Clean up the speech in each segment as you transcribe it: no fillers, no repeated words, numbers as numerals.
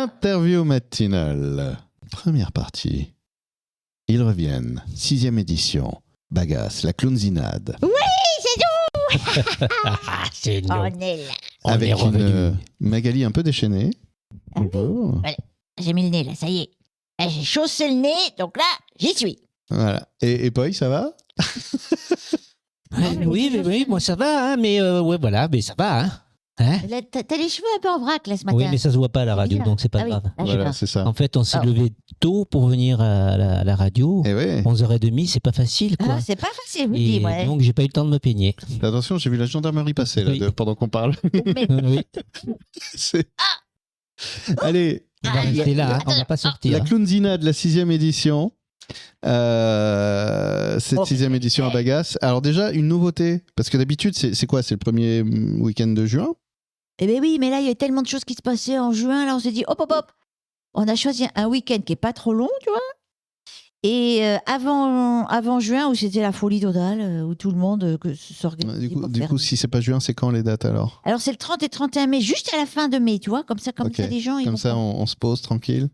Interview matinale. Première partie. Ils reviennent. 6e édition. Bagasse, la clownzinade. Oui, c'est nous. C'est nous. On est là. Avec est revenu. une Magali un peu déchaînée. Ah oui. Oh. J'ai mis le nez là, ça y est. Là, j'ai chaussé le nez, donc là, j'y suis. Voilà. Et Poi, ça va? Oui, moi ça va, hein, mais ouais, voilà, mais ça va. Hein. Là, t'as les cheveux un peu en vrac là ce matin. Oui, mais ça se voit pas à la C'est radio, bizarre. donc c'est pas Ah oui. grave. Là, je Voilà, vois. c'est ça. En fait, on s'est Ah. levé tôt pour venir à la radio. Et ouais. 11h30, c'est pas facile, quoi. Ah, c'est pas facile, je vous Et dis, moi. donc, j'ai pas eu le temps de me peigner. Attention, j'ai vu la gendarmerie passer là, Oui. pendant qu'on parle. Mais- Oui. C'est- Allez, On va rester là, hein, on va pas sortir. la clownzinade, la 6e édition. Cette Oh. 6e édition à Bagasse. Alors déjà, une nouveauté. Parce que d'habitude, c'est quoi? C'est le premier week-end de juin? Eh ben oui, mais là, il y a tellement de choses qui se passaient en juin. Là, on s'est dit, hop, hop, hop. On a choisi un week-end qui est pas trop long, tu vois. Et avant juin, où c'était la folie totale, où tout le monde s'organisait. Du coup, si c'est pas juin, c'est quand les dates alors? Alors, c'est le 30 et 31 mai, juste à la fin de mai, tu vois. Comme ça, Ok. les gens. ils Comme vont ça, pas- on se pose tranquille.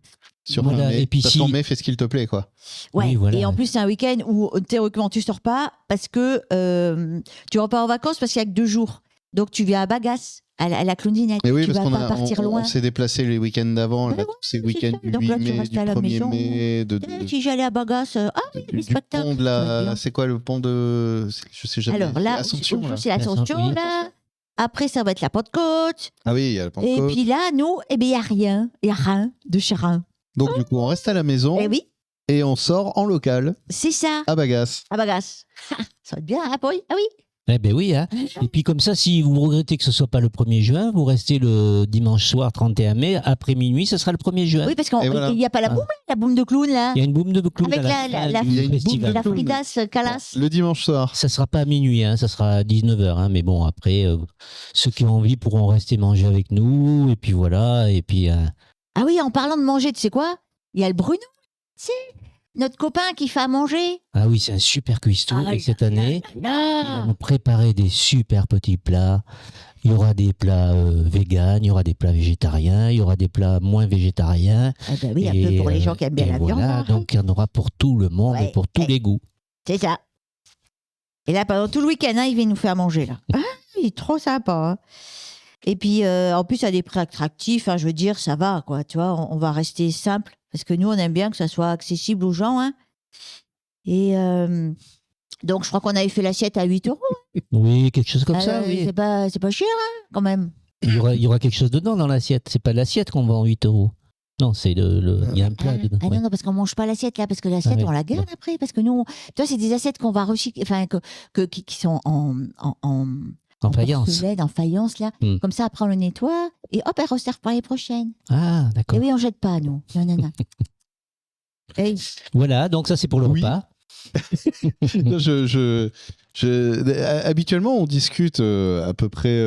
Sur Voilà, fin mai. et puis Parce si- qu'en mai, fais ce qu'il te plaît, quoi. Ouais. Oui, voilà. Et en plus, c'est un week-end où théoriquement, tu sors pas parce que tu vas pas en vacances parce qu'il y a que 2 jours. Donc, tu viens à Bagasse, à la clownzinette. Et oui, Tu parce vas qu'on pas partir on loin. s'est déplacé les week-ends d'avant, Ouais, là, ouais, tous ces c'est week-ends ça. du Donc 8 là, tu mai, restes du à la 1er maison. mai, Si j'allais à Bagasse, les spectacles. du pont de ça va la... bien. C'est quoi le pont de... Je sais jamais. Alors là, Ascension, là. c'est l'Ascension, Oui. là. Après, ça va être la Pentecôte. Ah oui, il y a le Et Pentecôte. puis là, nous, eh bien, il n'y a rien. Il n'y a rien de charin. Donc du coup, on reste à la maison Eh oui, et on sort en local c'est ça, à Bagasse. à Bagasse. Ça va être bien, hein, Paul? Ah oui. Eh ben oui, hein. Et puis comme ça, si vous regrettez que ce soit pas le 1er juin, vous restez le dimanche soir 31 mai, après minuit, ce sera le 1er juin. Oui, parce qu'il Et voilà. n'y a pas la boum de clown, là. Il y a une boum de clown Avec à la la- fin la- du il y a une boum festival. de La clown. Fridas Calas. Le dimanche soir. Ça sera pas à minuit, hein, ça sera à 19h. Hein, mais bon, après, ceux qui ont envie pourront rester manger avec nous. Et puis voilà. Et puis, Ah oui, en parlant de manger, tu sais quoi? Il y a le Bruno, tu sais, notre copain qui fait à manger. ah oui, c'est un super cuistot. Ah, Et cette année, Là. on préparé des super petits plats. Il y aura des plats véganes, il y aura des plats végétariens, il y aura des plats moins végétariens. Ah bah oui, un Et, peu pour les gens qui aiment bien et la voilà, viande. hein. donc il y en aura pour tout le monde Ouais, et pour tous ouais. les goûts. C'est ça. Et là, pendant tout le week-end, hein, il vient nous faire manger, là. Ah, il est trop sympa. Hein. Et puis, en plus, il y a des prix attractifs. Hein, je veux dire, ça va, quoi. Tu vois, on va rester simple. Parce que nous, on aime bien que ça soit accessible aux gens. Hein. Et donc, je crois qu'on avait fait l'assiette à 8 €. Oui, quelque chose comme ça, oui. C'est pas cher, hein, quand même. Il y aura quelque chose dedans dans l'assiette. C'est pas l'assiette qu'on vend 8 €. Non, c'est il y a un plat dedans. Ah ouais. non, parce qu'on mange pas l'assiette, là. Parce que l'assiette, Ah oui. on la garde après. Parce que nous, tu vois, c'est des assiettes qu'on va recycler. Enfin, qui sont En faïence. porcelaine, en faïence, là. Hmm. Comme ça, après, on le nettoie. Et hop, elle resserre pour l'année prochaine. Ah, Et d'accord. oui, on jette pas, nous. Non, non, non. Hey, Voilà, donc ça c'est pour le Oui. repas. Non, habituellement, on discute à peu près.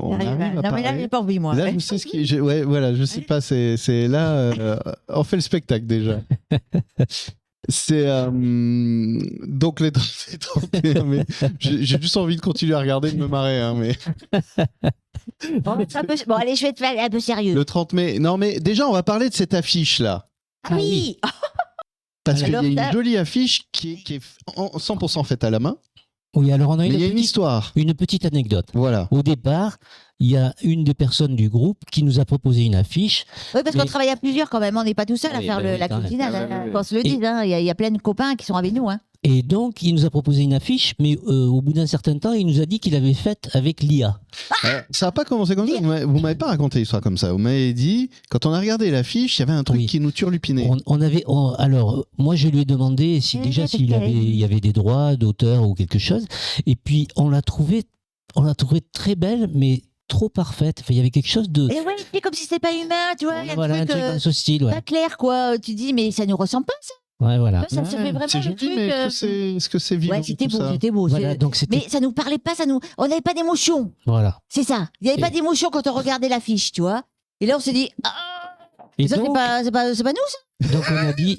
On arrive à non, mais là, parler. j'ai pas envie, moi. Là, je sais ce qui. Ouais, voilà, je sais pas. C'est là. On fait le spectacle déjà. C'est donc les 31 mai. J'ai juste envie de continuer à regarder, de me marrer, hein, mais Bon, allez, je vais te faire un peu sérieux. le 30 mai. Non, mais déjà, on va parler de cette affiche là, Ah oui. parce qu'il y Alors, a ça- une jolie affiche qui est 100% faite à la main, Oui, alors on a mais il y a une petite, histoire. une petite anecdote. Voilà. Au départ, il y a une des personnes du groupe qui nous a proposé une affiche. Oui, parce qu'on Mais- travaille à plusieurs quand même. On n'est pas tout seul à Oui, faire bah oui, la quand même. cuisine. Ah, ouais, ouais. Qu'on se le dise. hein. Il y a plein de copains qui sont avec nous. Hein. Et donc, il nous a proposé une affiche, mais au bout d'un certain temps, il nous a dit qu'il avait faite avec l'IA. Ça n'a pas commencé comme ça. Vous m'avez pas raconté l'histoire comme ça. Vous m'avez dit, quand on a regardé l'affiche, il y avait un truc Oui. qui nous turlupinait. Alors, moi, je lui ai demandé si déjà parce il que- y avait des droits d'auteur ou quelque chose. Et puis, on l'a trouvée très belle, mais trop parfaite. Enfin, il y avait quelque chose de... Et ouais, c'est comme si c'était pas humain, tu vois. Il y a Voilà, un truc dans ce style, ouais. pas clair, quoi. Tu dis, mais ça nous ressemble pas, ça. Ouais, voilà. Ça se fait vraiment C'est le joli, truc. mais est-ce que c'est vivant Ouais, c'était tout beau, ça c'était beau. Voilà, c'est- donc c'était... Mais ça nous parlait pas, on n'avait pas d'émotion. Voilà. C'est ça. Il n'y avait Et- pas d'émotion quand on regardait l'affiche, tu vois. Et là, on s'est dit, ah, Et ça, donc, c'est pas nous, ça. Donc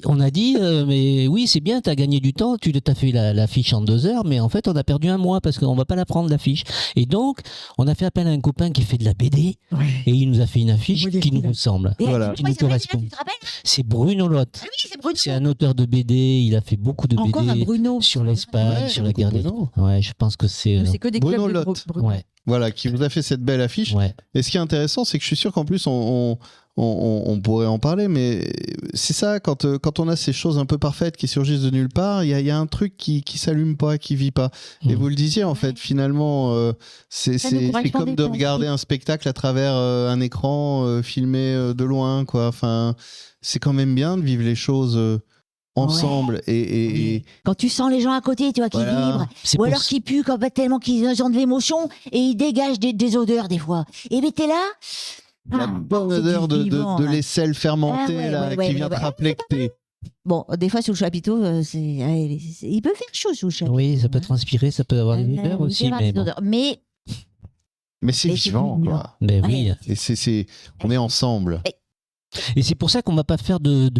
on a dit mais oui, c'est bien, t'as gagné du temps, tu t'as fait la fiche en 2 heures, mais en fait on a perdu un mois parce qu'on va pas la prendre la fiche. Et donc on a fait appel à un copain qui fait de la BD et il nous a fait une affiche qui nous ressemble, Et Voilà. qui nous correspond. Tu te rappelles? C'est Bruno Lotte. Ah oui, c'est Bruno. C'est un auteur de BD, il a fait beaucoup de Encore un BD Bruno. sur l'Espagne, Ouais, sur la guerre des... Bruno. Ouais, je pense que c'est... Nous, c'est que des Bruno clubs de Lotte. Bruno. Ouais, Voilà, qui vous a fait cette belle affiche. ouais. Et ce qui est intéressant, c'est que je suis sûr qu'en plus, on pourrait en parler, mais c'est ça, quand on a ces choses un peu parfaites qui surgissent de nulle part, il y a un truc qui s'allume pas, qui vit pas. Et Mm. vous le disiez, en fait, finalement, c'est Ça nous correspond comme de des temps. regarder un spectacle à travers un écran filmé de loin, quoi. Enfin, c'est quand même bien de vivre les choses ensemble. Et Quand tu sens les gens à côté, tu vois, qui Voilà. vibrent. C'est Ou pour alors ça- qui puent tellement qu'ils ont de l'émotion et ils dégagent des odeurs des fois. Et ben t'es là. la bonne c'est du odeur de vivant, de hein. l'aisselle fermentée, Ah ouais, là, ouais, ouais, qui vient ouais, te ouais. rappeler que t'es... Bon, des fois sous le chapiteau, il peut faire chaud sous le chapiteau. Oui, ça peut transpirer, ça peut avoir des Oui, odeurs il aussi, peut y avoir mais des bon. odeurs. Mais Mais c'est Mais c'est vivant, vivant. quoi. Ben oui. Ouais. Et on est ensemble. Et c'est pour ça qu'on va pas faire de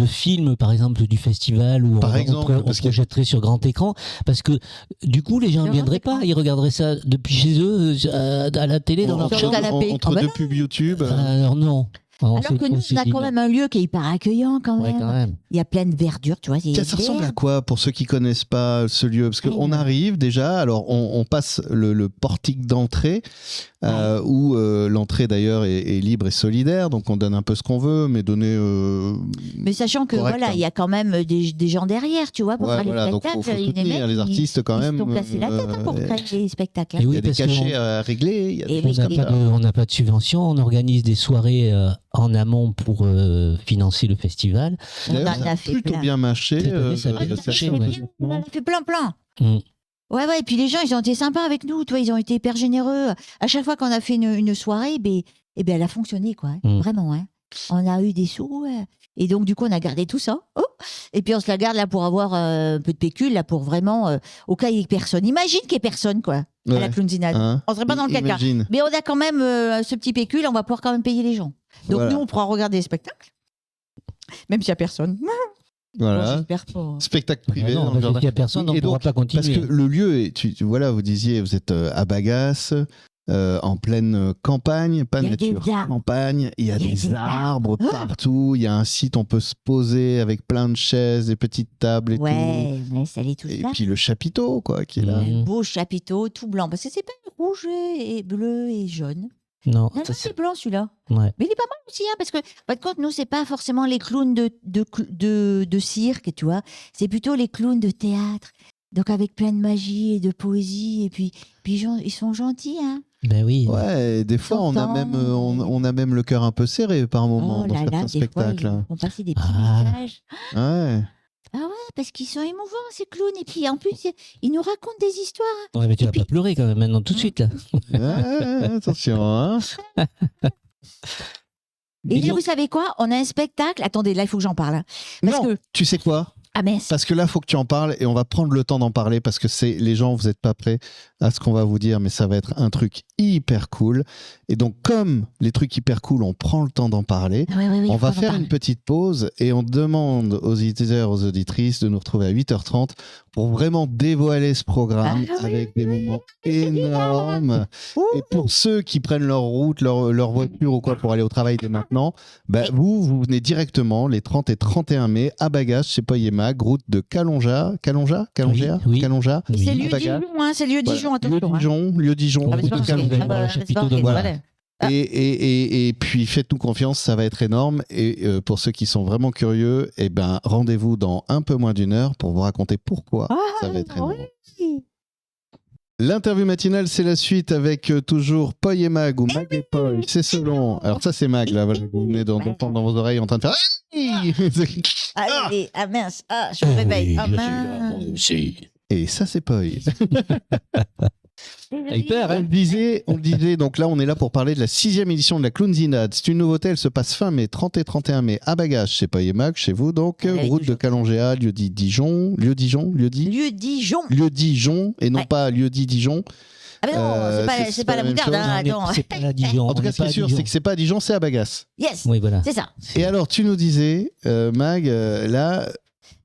film, par exemple, du festival où Par exemple, on parce que- projetterait sur grand écran, parce que du coup, les gens ne Sur viendraient grand pas, écran. ils regarderaient ça depuis chez eux, à la télé, dans leur Sur le chambre. canapé. Entre Ah bah deux non. pubs YouTube. Alors non. alors que nous, on a quand même un lieu qui est hyper accueillant quand Ouais, même. quand même. Il y a plein de verdure, tu vois. Tiens, ça ressemble à quoi pour ceux qui connaissent pas ce lieu? Parce qu'on arrive déjà, alors on passe le portique d'entrée, où l'entrée d'ailleurs est libre et solidaire, donc on donne un peu ce qu'on veut, mais donner. Mais sachant que Correct, voilà, hein. il y a quand même des gens derrière, tu vois, pour Ouais, faire voilà, les donc spectacles. faut Les soutenir mecs, les artistes quand ils même. se sont cassés la tête hein, pour créer les spectacles. Et Il oui, y a des parce cachets qu'on- à régler. Il y a Et des oui, choses comme ça. On n'a pas de subvention, on organise des soirées en amont pour financer le festival. On D'ailleurs, en ça a a fait plutôt plein. bien marché. Cette année, ça a bien cette marché, année. ouais. On en a fait plein. Mm. Ouais, et puis les gens, ils ont été sympas avec nous, tu vois, ils ont été hyper généreux. À chaque fois qu'on a fait une soirée, elle a fonctionné, quoi. Mm. Vraiment, hein. On a eu des sous, et donc du coup, on a gardé tout ça. Oh, et puis on se la garde là pour avoir un peu de pécule, là pour vraiment, au cas où il n'y ait personne. Imagine qu'il n'y ait personne, quoi, à la Ouais. clownzinade. Hein. On serait pas dans le caca. Imagine. Mais on a quand même ce petit pécule, on va pouvoir quand même payer les gens. Donc Voilà. nous, on pourra regarder les spectacles, même s'il n'y a personne. Bon, Voilà. j'espère pas. Spectacle privé. Ah non, dans le parce jardin. qu'il n'y a personne, on Et ne pourra donc, pas continuer. Parce que le lieu, voilà, vous disiez, vous êtes à Bagasse, en pleine campagne, pas Il y a des nature, arbres. campagne, il y a des arbres Ah. partout, il y a un site, on peut se poser avec plein de chaises, des petites tables et Ouais, mais ça allait tout tout. Et là. puis le chapiteau, quoi, qui est là. Mhm. Un beau chapiteau tout blanc, parce que c'est pas rouge et bleu et jaune. Non, Non, ça, c'est blanc celui-là. ouais. Mais il est pas mal aussi, hein, parce que, en fin de compte, nous, c'est pas forcément les clowns de cirque, tu vois. C'est plutôt les clowns de théâtre. Donc avec plein de magie et de poésie. Et puis ils sont gentils, hein. Ben oui. Ouais, et des fois, on a Content. même, on a même le cœur un peu serré par moments Oh dans là certains là, des fois, spectacles. ils font passer des petits Ah. messages. Ouais. Ah ouais, parce qu'ils sont émouvants, ces clowns. Et puis, en plus, ils nous racontent des histoires. Ouais, mais tu Et vas puis- pas pleurer quand même maintenant tout de suite là. Ouais, attention, hein. Et Et là, donc- vous savez quoi? On a un spectacle. Attendez, là, il faut que j'en parle. hein. Parce Non, que... tu sais quoi? Ah mince. Parce que là, il faut que tu en parles et on va prendre le temps d'en parler parce que les gens, vous n'êtes pas prêts à ce qu'on va vous dire, mais ça va être un truc hyper cool. Et donc, comme les trucs hyper cool, on prend le temps d'en parler. Oui, On faut va en faire parler. une petite pause et on demande aux auditeurs, aux auditrices de nous retrouver à 8h30 pour vraiment dévoiler ce programme Ah oui, avec des moments énormes. Ouh. Et pour ceux qui prennent leur route, leur voiture ou quoi pour aller au travail dès maintenant, bah, vous venez directement les 30 et 31 mai à Bagasse, chez Poyemac, route de Calonja. Calonja Oui. Calonja. Oui. C'est lieu Bagasse. Dijon, hein, c'est lieu Dijon, Voilà. attention. hein. Lieu Dijon, Ah, mais c'est route pas de marqué. Calonja. Ah bah, Le c'est pas chapiteau de marqué, Voilà. voilà. Ah. Et puis faites-nous confiance, ça va être énorme. Et pour ceux qui sont vraiment curieux, eh ben, rendez-vous dans un peu moins d'une heure pour vous raconter pourquoi ça va être énorme. oui. L'interview matinale, c'est la suite avec toujours Poy et Mag ou Mag et Poy, c'est selon. Alors ça c'est Mag là, voilà, vous venez d'entendre dans vos oreilles en train de faire. Allez, ah mince, ah, je me réveille. Ah mince. Et ça c'est Poy. Avec peur, hein. On le disait, donc là on est là pour parler de la 6e édition de la Clownzinade. C'est une nouveauté, elle se passe fin mai, 30 et 31 mai à Bagasse, chez Poy et Mag, chez vous donc, Avec route de toujours. Calongéa, lieu-dit Dijon, Lieu Dijon. lieu-Dijon, et non Ouais. pas lieu-dit Dijon. Ah mais non, c'est pas la même moutarde, chose. hein, attends. C'est pas à Dijon. En tout cas, ce qui est sûr, c'est que c'est pas à Dijon, c'est à Bagasse. Yes, Oui, voilà. c'est ça. Et alors, tu nous disais, Mag, là,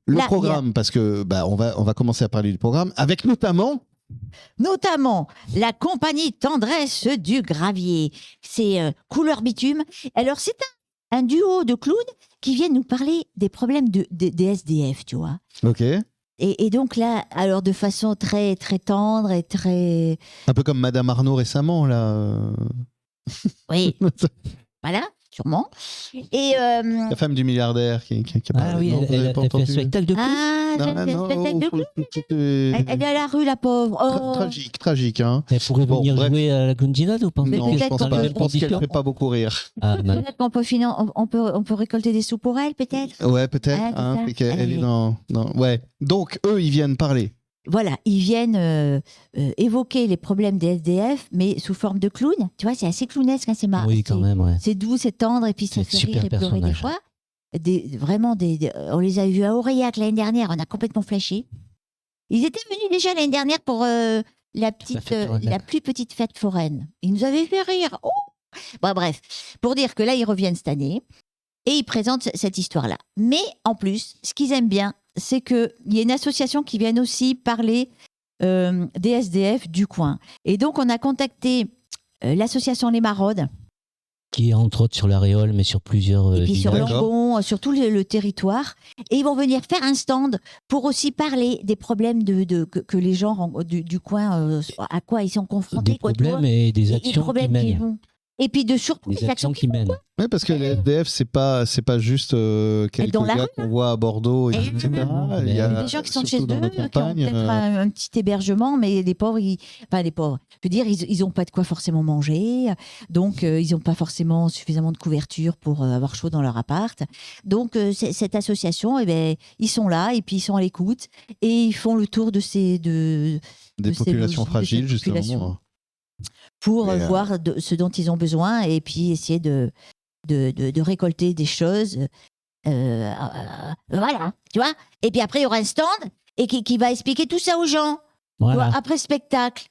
le Là, programme, parce que on va commencer à parler du programme, avec notamment. Notamment la compagnie Tendresse du Gravier. C'est couleur bitume. Alors, c'est un duo de clowns qui viennent nous parler des problèmes des SDF, tu vois. Ok. Et donc là, alors de façon très, très tendre et très... Un peu comme Madame Arnaud récemment, là. Oui, voilà, sûrement. Et... La femme du milliardaire qui a Ah parlé. oui, Non, vous avez elle pas fait un entendu spectacle de clown. Ah, Non, j'ai fait non, un spectacle de faut- clown. Elle est à la rue, la pauvre. Oh. Tragique, hein. Elle pourrait Bon, venir bref. jouer à la Clownzinade ou pas Mais Non, je peut-être pense qu'on pas. peut- Je pense qu'elle ne fait pas beaucoup rire. Ah, non. Peut-être qu'on peut, on peut récolter des sous pour elle, peut-être. Ouais, peut-être. Ah, c'est hein, ça. c'est qu'elle Allez. est dans. Ouais. Donc, eux, ils viennent parler. Voilà, ils viennent évoquer les problèmes des SDF, mais sous forme de clown. Tu vois, c'est assez clownesque, hein, c'est marrant. Oui, quand même, ouais. C'est doux, c'est tendre, et puis ça C'est fait rire super et pleurer des personnage. fois. On les a vus à Aurillac l'année dernière, on a complètement flashé. Ils étaient venus déjà l'année dernière pour fête foraine. la plus petite fête foraine. Ils nous avaient fait rire. Oh bon, bref, pour dire que là, ils reviennent cette année et ils présentent cette histoire-là. Mais en plus, ce qu'ils aiment bien, c'est qu'il y a une association qui vient aussi parler des SDF du coin. Et donc, on a contacté l'association Les Maraudes, Qui est entre autres sur l'Aréole, mais sur plusieurs et puis sur villages. D'accord. Langon, sur tout le territoire. Et ils vont venir faire un stand pour aussi parler des problèmes que les gens du coin, à quoi ils sont confrontés. Des quoi, tu vois. problèmes et des Et les actions qui problèmes qu'ils mènent. ont. Et puis de surtout Des actions qui mènent. Oui, parce que les SDF, c'est pas juste quelques dans la gars rue, qu'on voit à Bordeaux, Et etc. non, Il y a des gens qui sont chez surtout eux, dans nos qui ont campagnes, peut-être un petit hébergement, mais les pauvres, enfin les pauvres, je veux dire, ils n'ont pas de quoi forcément manger, donc ils n'ont pas forcément suffisamment de couverture pour avoir chaud dans leur appart. Donc cette association, eh ben, ils sont là et puis ils sont à l'écoute et ils font le tour de des de ces populations logiques, de fragiles, cette population. justement. pour Mais, voir ce dont ils ont besoin et puis essayer de récolter des choses. Voilà, tu vois. Et puis après, il y aura un stand et qui va expliquer tout ça aux gens. Tu vois, Voilà. après le spectacle.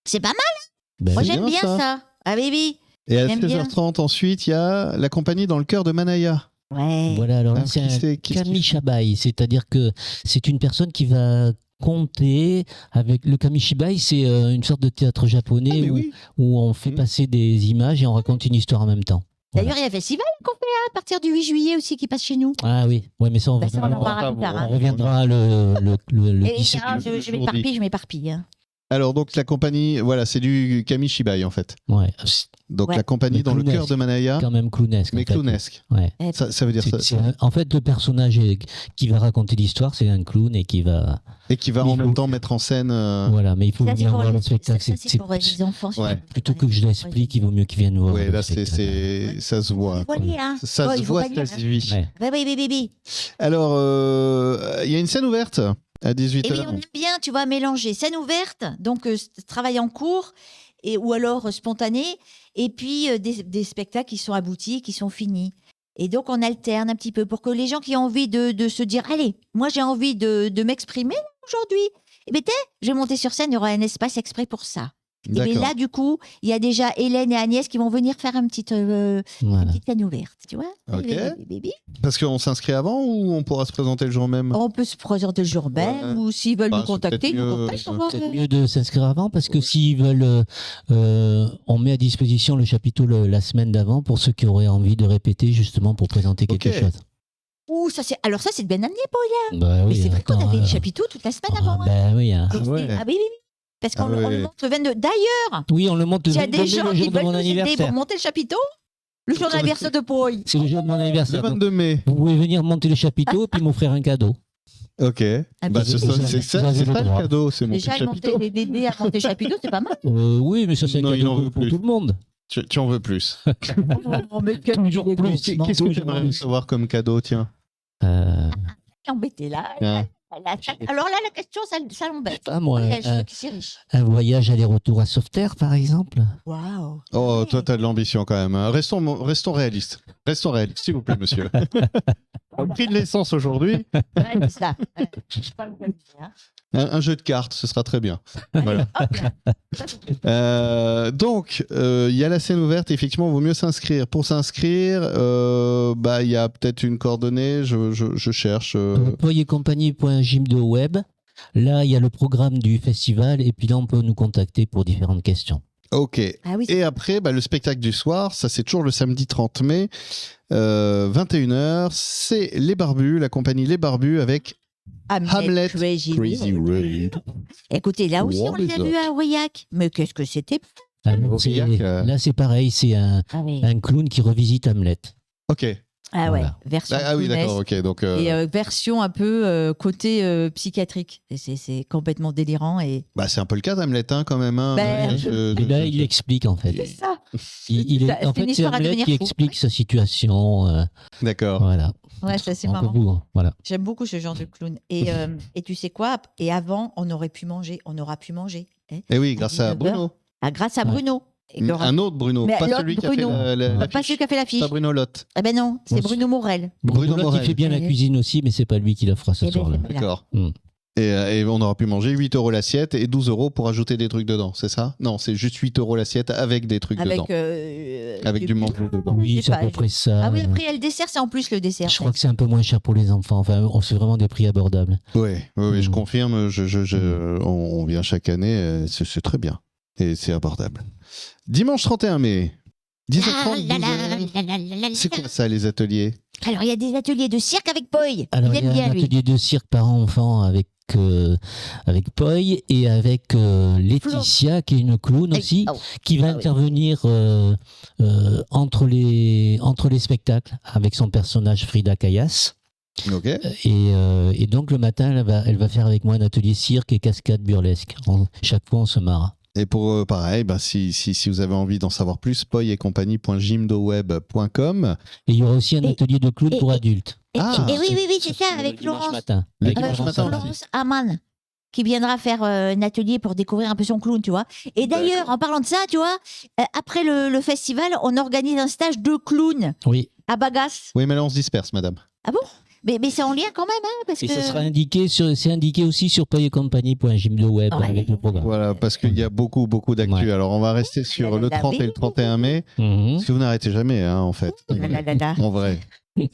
C'est pas mal. Ben Moi, oui. j'aime bien, bien ça. ça. Ah, baby. Et à J'aime bien. 16h30, ensuite, il y a la compagnie dans le cœur de Manaya. Ouais. Voilà, alors là, Ah, c'est qui un c'est- qu'est-ce qu'il kamishibai, c'est-à-dire que c'est une personne qui va compter avec le kamishibai, c'est une sorte de théâtre japonais Ah, mais où, oui. où on fait Mhm. passer des images et on raconte une histoire en même temps. Voilà. D'ailleurs, il y a un festival qu'on fait à partir du 8 juillet aussi qui passe chez nous. Ah oui, ouais, mais ça on, Bah, ça, on en reviendra- parlera plus tard. on hein. reviendra le Et 17. je m'éparpille. Hein. Alors, donc, la compagnie, voilà, c'est du kamishibai, en fait. Ouais, c'est Donc, Ouais. la compagnie Mais dans le clownesque. cœur de Manaya, quand même clownesque. mais en fait. clownesque. Ouais. Ça veut dire ça. En fait, le personnage qui va raconter l'histoire, c'est un clown et qui va. Et qui va Mais en il même faut- temps mettre en scène. Voilà, mais il faut Ça, c'est venir pour voir les- le spectacle. ça, c'est pour les enfants. Ouais. Plutôt que je l'explique, il vaut mieux qu'ils viennent voir. Ouais, le là, spectacle. ça se voit. Faut lire, hein. Ça Ouais, se il faut voit, pas lire, ça hein. se vit. Ouais. Ouais, ouais, baby. Alors, il y a une scène ouverte à Et 18h. oui, on aime bien, tu vois, mélanger scène ouverte, donc travail en cours, ou alors spontané, et puis des spectacles qui sont aboutis, qui sont finis. Et donc, on alterne un petit peu pour que les gens qui ont envie de se dire, allez, moi j'ai envie de m'exprimer aujourd'hui, et bien, je vais monter sur scène, il y aura un espace exprès pour ça. Et bien D'accord. là, du coup, il y a déjà Hélène et Agnès qui vont venir faire une Voilà. petite scène ouverte, tu vois. Ok. Baby. Parce qu'on s'inscrit avant ou on pourra se présenter le jour même? On peut se présenter le jour même, Ouais. ou s'ils veulent Bah, nous c'est contacter, peut-être ils nous mieux, contactent. c'est on va- Peut-être mieux de s'inscrire avant parce que s'ils veulent, on met à disposition le chapiteau la semaine d'avant pour ceux qui auraient envie de répéter justement pour présenter quelque Ok. chose. Ouh, alors ça, c'est de bien amené, Paul. Bah Mais oui, c'est vrai qu'on attends, avait le hein. chapiteau toute la semaine Ah, avant. hein. bah oui, hein. Ah ouais. Ah oui, oui, oui. Parce qu'on Ah on ouais. le monte le 22. D'ailleurs, Oui, on le monte le s'il y a des 22 gens le qui jour de veulent mon nous aider pour anniversaire. monter le chapiteau, le jour de l'anniversaire de Paul. C'est le jour de mon Le anniversaire. donc 22 mai. vous pouvez venir monter le chapiteau et puis m'offrir un cadeau. Ok. Bah, puis c'est vous ça, avez- c'est ça, vous avez c'est le ça le droit. cadeau, c'est mon Déjà, petit chapiteau. l'aider à monter le chapiteau, c'est pas mal. Oui, mais ça c'est un Non, il en cadeau veut pour plus. tout le monde. Tu en veux plus. Oh, mais quel Toujours plus. dégoûtement. Qu'est-ce que tu toujours aimerais plus. recevoir comme cadeau, tiens? Embêté là. Hein. Alors là, la question, ça l'embête. Pas moi, Je veux qu'il soit riche. un voyage aller-retour à Sauveterre par exemple. Waouh. Oh, Ouais. toi, t'as de l'ambition quand même. Hein. Restons réalistes. Restons réalistes, s'il vous plaît, monsieur. Au prix de l'essence aujourd'hui, Ouais, c'est ça. Ouais. Je parle comme ça, hein. un jeu de cartes, ce sera très bien. Voilà. Donc, il y a la scène ouverte. Effectivement, il vaut mieux s'inscrire. Pour s'inscrire, il y a peut-être une coordonnée. Je cherche. Poyetcompagnie.gym2web. Là, il y a le programme du festival et puis là, on peut nous contacter pour différentes questions. Ok. Ah oui, Et après, le spectacle du soir, ça c'est toujours le samedi 30 mai, 21h. C'est Les Barbus, la compagnie Les Barbus avec Hamlet Crazy Road. Écoutez, là aussi, on les a What is vus à Aurillac. Mais qu'est-ce que c'était? Ah, Aurillac, là, c'est pareil, c'est un clown qui revisite Hamlet. Ok. Ah ouais, Voilà. version Ah oui, d'accord. clownesque. Ok. Donc, Et version un peu côté psychiatrique. Et c'est complètement délirant. Et... c'est un peu le cas d'Hamlet, hein, quand même. Hein. Ben, Et là, il l'explique en C'est fait. ça. En C'est une fait, c'est histoire à Hamlet devenir qui fou. explique sa situation. D'accord. Voilà. Ouais, ça c'est Donc, marrant. voilà. J'aime beaucoup ce genre de clown. Et tu sais quoi? Et avant, on aurait pu manger. On aura pu manger. Hein, Et oui, grâce à 19h. Bruno. Grâce à Ouais. Bruno. Et le Un autre Bruno, Mais pas l'autre celui qui Bruno. a fait Pas celui qui a fait l'affiche. Pas Bruno Lotte. Eh ben non, c'est Bon, Bruno Morel. Bruno Bruno Morel. qui fait bien la cuisine aussi, mais c'est pas lui qui la fera ce Eh ben, soir-là. c'est- D'accord. Mm. Et on aura pu manger 8 € l'assiette et 12 € pour ajouter des trucs dedans, c'est ça? Non, c'est juste 8 € l'assiette avec des trucs dedans. Avec du manteau dedans. Oui, Je sais c'est à pas. peu près ça. Ah oui, après, il y a le dessert, c'est en plus le dessert. Je crois que c'est un peu moins cher pour les enfants. Enfin, on fait vraiment des prix abordables. Oui, je Mm. confirme, on vient chaque année, c'est très bien. Et c'est abordable. Dimanche 31 mai, 10h30, 12h. C'est quoi ça, les ateliers? Alors, il y a des ateliers de cirque avec Boy. Alors, Il il y aime a bien, un lui. atelier de cirque parents-enfants avec Poy et avec Laetitia, qui est une clown aussi, Oh. qui va Ah oui. intervenir entre les spectacles avec son personnage Frida Kayas. Ok. Et donc, le matin, elle va faire avec moi un atelier cirque et cascade burlesque. Chaque fois, on se marre. Et pour pareil, si vous avez envie d'en savoir plus, poyetcompagnie.gymdoweb.com. Et il y aura aussi un Et- atelier de clown et- pour adultes. Et, Ah. et oui, c'est ça, Le avec dimanche Florence. matin. Le Avec dimanche Florence matin. Arnaud. Florence Amann, qui viendra faire un atelier pour découvrir un peu son clown, tu vois. Et d'ailleurs, en parlant de ça, tu vois, après le festival, on organise un stage de clown Oui. à Bagas. Oui, mais là, on se disperse, madame. Ah bon? Mais c'est en lien quand même, hein, parce Et que... ça sera indiqué c'est indiqué aussi sur poyetcompagnie.gym2web Ouais. avec le programme. Voilà, parce qu'il y a beaucoup d'actu. Ouais. Alors, on va rester sur le 30 et le 31 mai. Mhm. Parce que vous n'arrêtez jamais, hein, en fait. En vrai.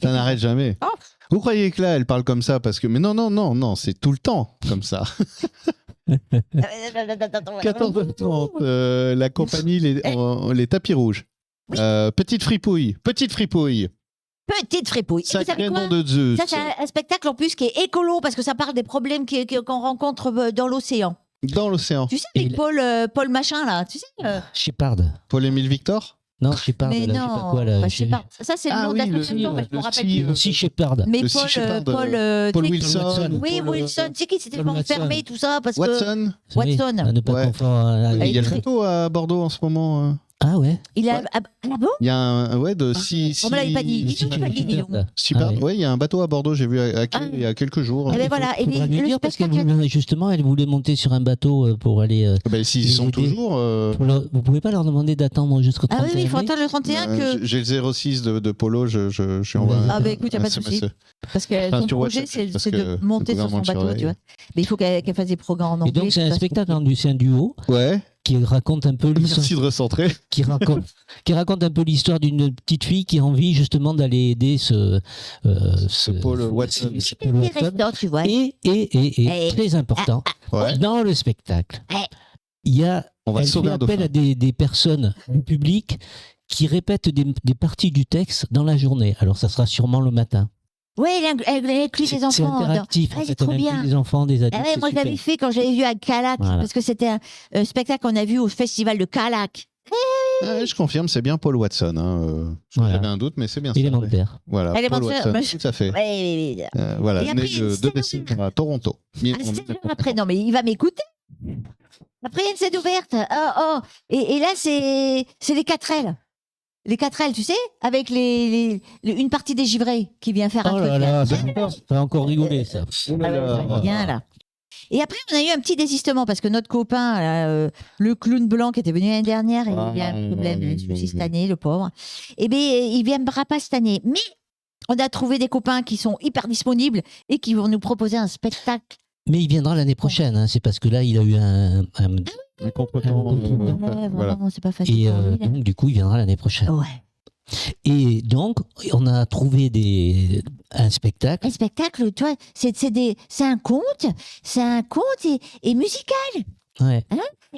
Ça n'arrête jamais. Oh. Vous croyez que là, elle parle comme ça parce que... Mais non, c'est tout le temps comme ça. 14h30, la compagnie Les Tapis Rouges. Oui. Petite fripouille. Petite fripouille. Et vous savez Sacré quoi? nom de Zeus. Ça, c'est un spectacle en plus qui est écolo, parce que ça parle des problèmes qu'on rencontre dans l'océan. Dans l'océan. Tu sais, Et avec Paul machin, là, tu sais Shepard. Paul-Émile Victor. Non, Shepard. Mais là, je sais non, pas quoi, là. pas Shepard. Ça, c'est le Ah nom oui, de le l'association, mais je me le rappelle petit, plus. Aussi Shepard. Mais le Paul, Shepard, Paul, Paul tu sais, Wilson. Oui, Paul, Wilson, tu sais qui s'était fait Paul Watson. enfermer, tout ça, parce que... Watson. Watson. À ne pas Ouais. confondre avec- Il y a le très- bateau à Bordeaux en ce moment. Ah ouais. Il a... Ouais. Ah bon? Il y a un... Ouais, de 6... On me l'avait pas dit. Dis donc, pas dit, dis donc. Super. Ah ouais. Ouais, il y a un bateau à Bordeaux, j'ai vu à Quai Ah. il y a quelques jours. Eh ben voilà, et Faudra lui le dire parce qu'elle spectacle... voulait, justement, elle voulait monter sur un bateau pour aller. S'ils les sont aider. toujours... Vous pouvez pas leur demander d'attendre jusqu'au 31 Ah oui, il faut mai attendre le 31 que... J'ai le 06 de Polo, je suis envoyé. Ah bah écoute, y a pas de SMS. souci. Parce que Enfin, son sur projet, WhatsApp, parce c'est que de monter le sur son gouvernement bateau, le tu vois. Mais il faut qu'elle fasse des programmes en Et anglais. donc c'est un parce que- spectacle, c'est un duo Ouais, qui raconte un peu l'histoire, merci de recentrer. qui raconte un peu l'histoire d'une petite fille qui a envie justement d'aller aider ce Paul Watson. ce Paul Watson. Intéressant, tu vois. Et Eh. très important, Ouais. dans le spectacle, Eh. il y a On va elle sauver fait un appel dauphin. à des personnes du public qui répètent des parties du texte dans la journée. Alors ça sera sûrement le matin. Ouais, elle inclut les C'est enfants. interactif. Ah, En c'est fait, trop elle inclut bien. des enfants, des adultes. Ah ouais, c'est moi je super. l'avais fait quand j'avais vu à Calac, Voilà. parce que c'était un spectacle qu'on a vu au festival de Calac. Ah ouais, je confirme, c'est bien Paul Watson. Voilà. J'avais un doute, mais c'est bien ça. Élémentaire. Voilà, Élémentaire, Paul Watson, mais- tout à fait. Ouais. Voilà, Et né après, le 2 c'est décembre à Toronto. Ah, c'est après, non, mais il va m'écouter. Après, il y a une scène ouverte. Et là, c'est les 4L. Les 4L, tu sais, avec une partie des givrés qui vient faire un Oh truc. là là, ça D'accord. va encore rigoler ça. Oh là là. Ça va bien, là. Et après, on a eu un petit désistement parce que notre copain, là, le clown blanc qui était venu l'année dernière, il a un problème, un souci cette année, le pauvre. Eh bien, il viendra pas cette année. Mais On a trouvé des copains qui sont hyper disponibles et qui vont nous proposer un spectacle. Mais il viendra l'année prochaine, hein. C'est parce que là, il a eu un contretemps. Ouais, Voilà. vraiment, c'est pas facile. et pour lui, là. donc, du coup, il viendra l'année prochaine. Ouais. Et donc, on a trouvé un spectacle. Un spectacle, tu vois, c'est un conte et musical. Ouais.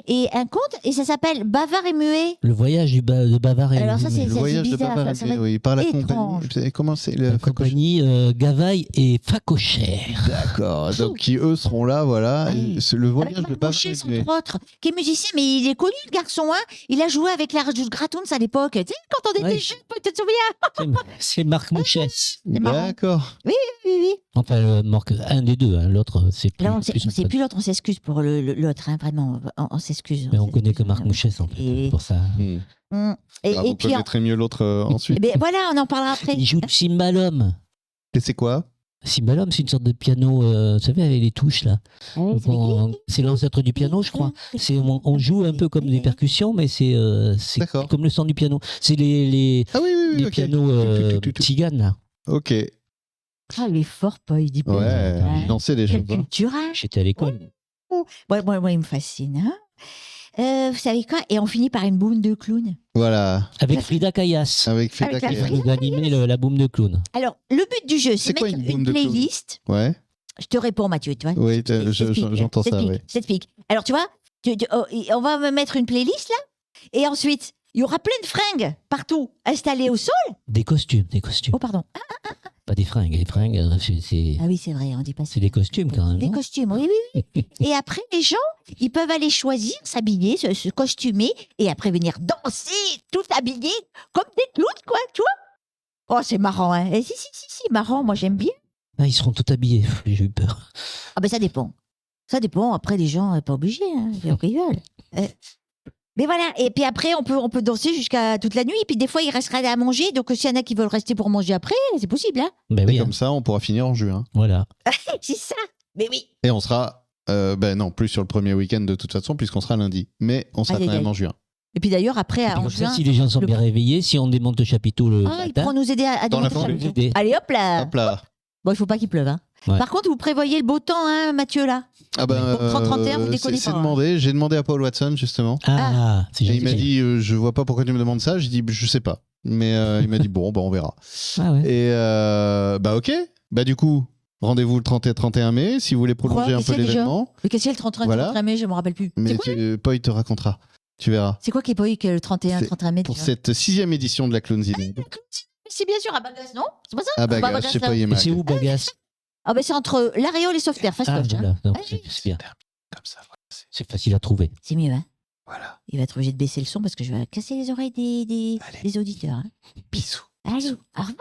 Et un conte, et ça s'appelle Bavard et Muet. Le voyage de Bavard et Alors ça, Muet. c'est Le voyage de bizarre, Bavard, ça va être oui, par la étrange. compagnie. Comment c'est La compagnie Gavaille et Facochère. D'accord. Donc, qui eux seront là, voilà. Ouais. Et c'est le Avec voyage de Marc Bavard. Mouchet, et Muet. entre autres, qui est musicien, mais il est connu, le garçon. Hein. Il a joué avec la radio de Gratoons à l'époque. Tu sais, quand on était Ouais. jeunes, tu te souviens? C'est Marc Mouchet. marrant. D'accord. Oui, oui. Enfin, un des deux, hein. L'autre, c'est plus. Là, c'est plus l'autre, on s'excuse pour l'autre, hein, vraiment. On s'excuse. Mais on connaît que Marc Mouchet, en fait. Et- Pour ça. Hmm. Et, Ah, et vous puis, connaîtrez mieux l'autre ensuite. eh ben, voilà, on en parlera après. Il joue du cymbalum. Et c'est quoi? Cymbalum, c'est une sorte de piano, vous savez, avec les touches, là. Ah oui, C'est l'ancêtre du piano, je crois. On joue un peu comme des percussions, mais c'est D'accord. comme le son du piano. C'est les Ah oui, les ok. pianos Tout. tziganes, là. Ok. Ah, il est fort, pas, il dit pas. Ouais, Ouais. j'en sais des choses. Quelle culture, hein. J'étais à l'école. Moi, il me fascine. Hein. Vous savez quoi? Et on finit par une boum de clown. Voilà. Avec Frida Kayas. Avec Frida Avec la Kahlo. Frida. Vous animez la boum de clown. Alors, le but du jeu, c'est C'est quoi mettre une boum une de clown? playlist. Ouais. Je te réponds, Mathieu, tu vois. Oui, Je t'explique. j'entends Je ça, t'explique, oui. je t'explique. Alors, tu vois, on va me mettre une playlist, là. Et ensuite, il y aura plein de fringues partout installées au sol. Des costumes. Oh, pardon. Pas des fringues. Les fringues, c'est Ah oui, c'est vrai, on dit pas ça. c'est des costumes quand même. Des non costumes, oui. Et après, les gens, ils peuvent aller choisir, s'habiller, se costumer, et après venir danser, tout habillé, comme des clowns, quoi, tu vois. Oh, c'est marrant, hein. Si, marrant, moi j'aime bien. Ah, ils seront tous habillés. J'ai eu peur. Ah ben ça dépend. Ça dépend, après les gens, pas obligés, hein. On rigole. Mais voilà, et puis après, on peut danser jusqu'à toute la nuit, et puis des fois, il restera à manger, donc s'il y en a qui veulent rester pour manger après, c'est possible, hein. Ben Et oui, comme hein. ça, on pourra finir en juin. Voilà. C'est ça. Mais oui. Et on sera, non, plus sur le premier week-end de toute façon, puisqu'on sera lundi. Mais on sera Aïe, quand aïe, même aïe. en juin. Et puis d'ailleurs, après, Et puis en comme ça, juin, si les gens sont le- bien réveillés, si on démonte le chapiteau le ils matin, pourront nous aider à Dans la démonter foulée. le chapiteau. aider. Allez, hop là. Hop là. Bon, il faut pas qu'il pleuve, hein. Ouais. Par contre, vous prévoyez le beau temps, hein, Mathieu, là. Ah ben, Pour 30-31, vous déconnez c'est pas, hein. demandé. J'ai demandé à Paul Watson, justement. Ah, c'est Et gentil. il m'a dit, je vois pas pourquoi tu me demandes ça. J'ai dit, je sais pas. Mais il m'a dit, bon, bah, on verra. Ah ouais. Et bah, ok. Bah, du coup, rendez-vous le 30 et 31 mai, si vous voulez prolonger Quoi, un c'est peu déjà l'événement. Mais qu'est-ce qu'il y a le 31 Voilà. 31 mai, je me rappelle plus. Mais C'est quoi, Paul te racontera. Tu verras. c'est quoi qui est pas eu que le 31 C'est 31 mai Pour déjà cette 6e édition de la Clownzilla. C'est bien sûr à Bagas, non? C'est pas ça? Ah, Pas bah, je sais pas, là. il Et c'est où Bagas? Ah, ben c'est entre l'Aréole et Sauveterre, face Ah, coche, hein. voilà. Non, Ah, c'est bien. Comme ça, voilà. C'est facile à trouver. C'est mieux, hein. Voilà. Il va être obligé de baisser le son parce que je vais casser les oreilles des Allez. des auditeurs. Hein. Bisous. Allez, au revoir.